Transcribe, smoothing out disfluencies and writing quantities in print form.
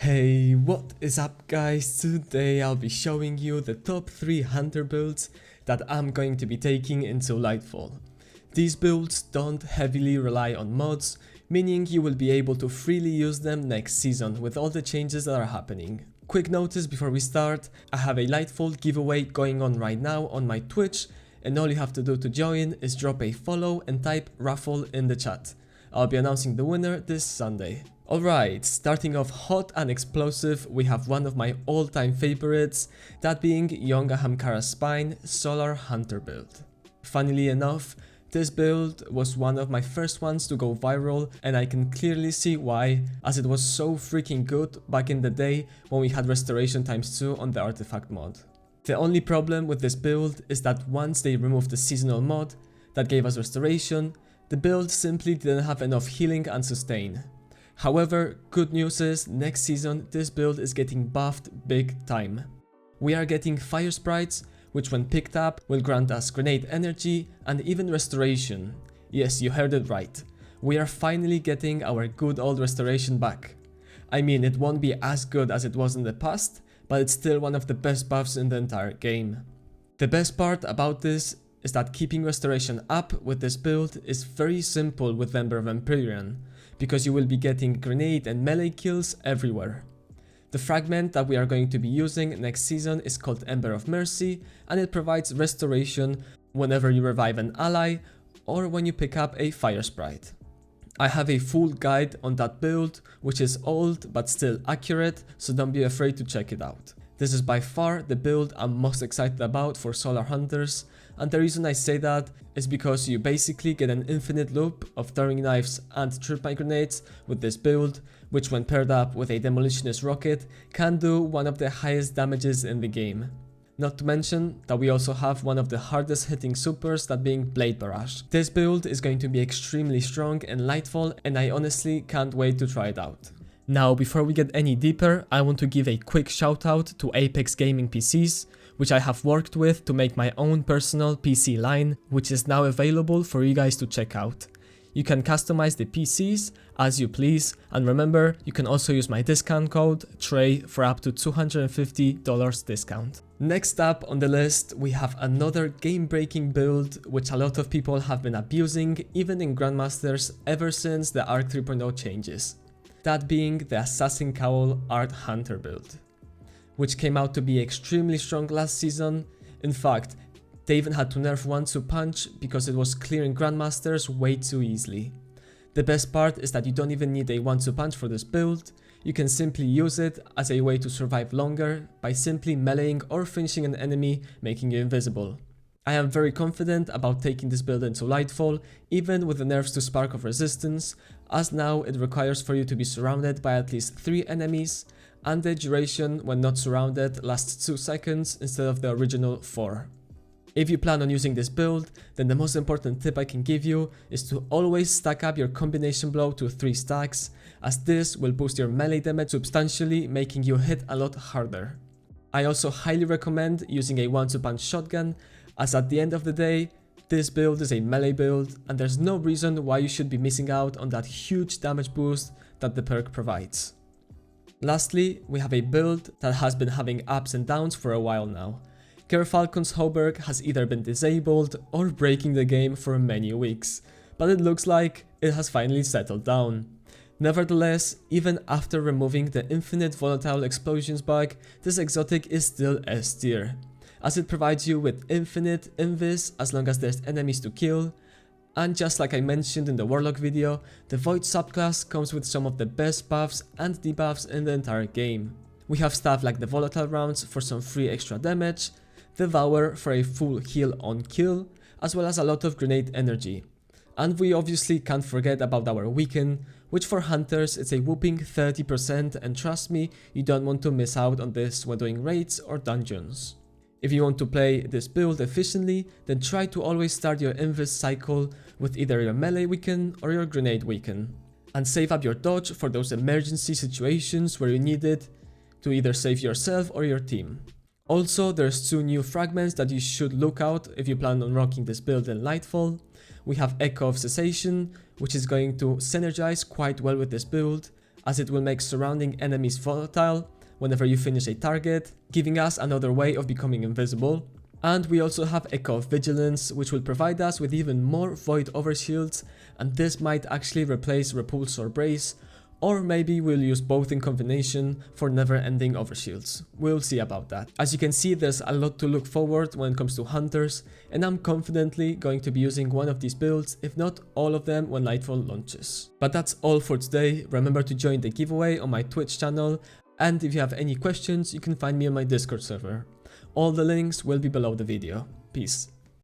Hey, what is up guys? Today I'll be showing you the top 3 hunter builds that I'm going to be taking into Lightfall. These builds don't heavily rely on mods, meaning you will be able to freely use them next season with all the changes that are happening. Quick notice before we start, I have a Lightfall giveaway going on right now on my Twitch, and all you have to do to join is drop a follow and type raffle in the chat. I'll be announcing the winner this Sunday. Alright, starting off hot and explosive, we have one of my all-time favorites, that being Young Ahamkara's Spine Solar Hunter build. Funnily enough, this build was one of my first ones to go viral, and I can clearly see why, as it was so freaking good back in the day when we had restoration ×2 on the artifact mod. The only problem with this build is that once they removed the seasonal mod that gave us restoration, the build simply didn't have enough healing and sustain. However, good news is, next season this build is getting buffed big time. We are getting fire sprites, which when picked up will grant us grenade energy and even restoration. Yes, you heard it right. We are finally getting our good old restoration back. I mean, it won't be as good as it was in the past, but it's still one of the best buffs in the entire game. The best part about this is that keeping restoration up with this build is very simple with Ember of Mercy, because you will be getting grenade and melee kills everywhere. The fragment that we are going to be using next season is called Ember of Mercy, and it provides restoration whenever you revive an ally or when you pick up a fire sprite. I have a full guide on that build, which is old but still accurate, so don't be afraid to check it out. This is by far the build I'm most excited about for Solar Hunters, and the reason I say that is because you basically get an infinite loop of throwing knives and trip-mine grenades with this build, which when paired up with a demolitionist rocket can do one of the highest damages in the game. Not to mention that we also have one of the hardest hitting supers, that being Blade Barrage. This build is going to be extremely strong in Lightfall, and I honestly can't wait to try it out. Now, before we get any deeper, I want to give a quick shout out to Apex Gaming PCs, which I have worked with to make my own personal PC line, which is now available for you guys to check out. You can customize the PCs as you please, and remember, you can also use my discount code TREY for up to $250 discount. Next up on the list, we have another game-breaking build which a lot of people have been abusing, even in Grandmasters, ever since the Arc 3.0 changes. That being the Assassin Cowell Art Hunter build, which came out to be extremely strong last season. In fact, they even had to nerf 1-2 punch because it was clearing Grandmasters way too easily. The best part is that you don't even need a 1-2 punch for this build, you can simply use it as a way to survive longer by simply meleeing or finishing an enemy, making you invisible. I am very confident about taking this build into Lightfall, even with the nerfs to Spark of Resistance, as now it requires for you to be surrounded by at least 3 enemies, and the duration when not surrounded lasts 2 seconds instead of the original 4. If you plan on using this build, then the most important tip I can give you is to always stack up your combination blow to 3 stacks, as this will boost your melee damage substantially, making you hit a lot harder. I also highly recommend using a 1-2 punch shotgun, as at the end of the day, this build is a melee build, and there's no reason why you should be missing out on that huge damage boost that the perk provides. Lastly, we have a build that has been having ups and downs for a while now. Gerfalcon's Hoberg has either been disabled or breaking the game for many weeks, but it looks like it has finally settled down. Nevertheless, even after removing the infinite volatile explosions bug, this exotic is still S tier, as it provides you with infinite invis as long as there's enemies to kill, and just like I mentioned in the Warlock video, the Void subclass comes with some of the best buffs and debuffs in the entire game. We have stuff like the volatile rounds for some free extra damage, Devour for a full heal on kill, as well as a lot of grenade energy. And we obviously can't forget about our Weaken, which for hunters is a whooping 30%, and trust me, you don't want to miss out on this when doing raids or dungeons. If you want to play this build efficiently, then try to always start your invis cycle with either your melee Weaken or your grenade Weaken, and save up your dodge for those emergency situations where you need it to either save yourself or your team. Also, there's 2 new fragments that you should look out if you plan on rocking this build in Lightfall. We have Echo of Cessation, which is going to synergize quite well with this build, as it will make surrounding enemies volatile whenever you finish a target, giving us another way of becoming invisible. And we also have Echo of Vigilance, which will provide us with even more Void Overshields, and this might actually replace Repulse or Brace, or maybe we'll use both in combination for never-ending overshields. We'll see about that. As you can see, there's a lot to look forward when it comes to Hunters, and I'm confidently going to be using one of these builds, if not all of them, when Lightfall launches. But that's all for today. Remember to join the giveaway on my Twitch channel, and if you have any questions, you can find me on my Discord server. All the links will be below the video. Peace.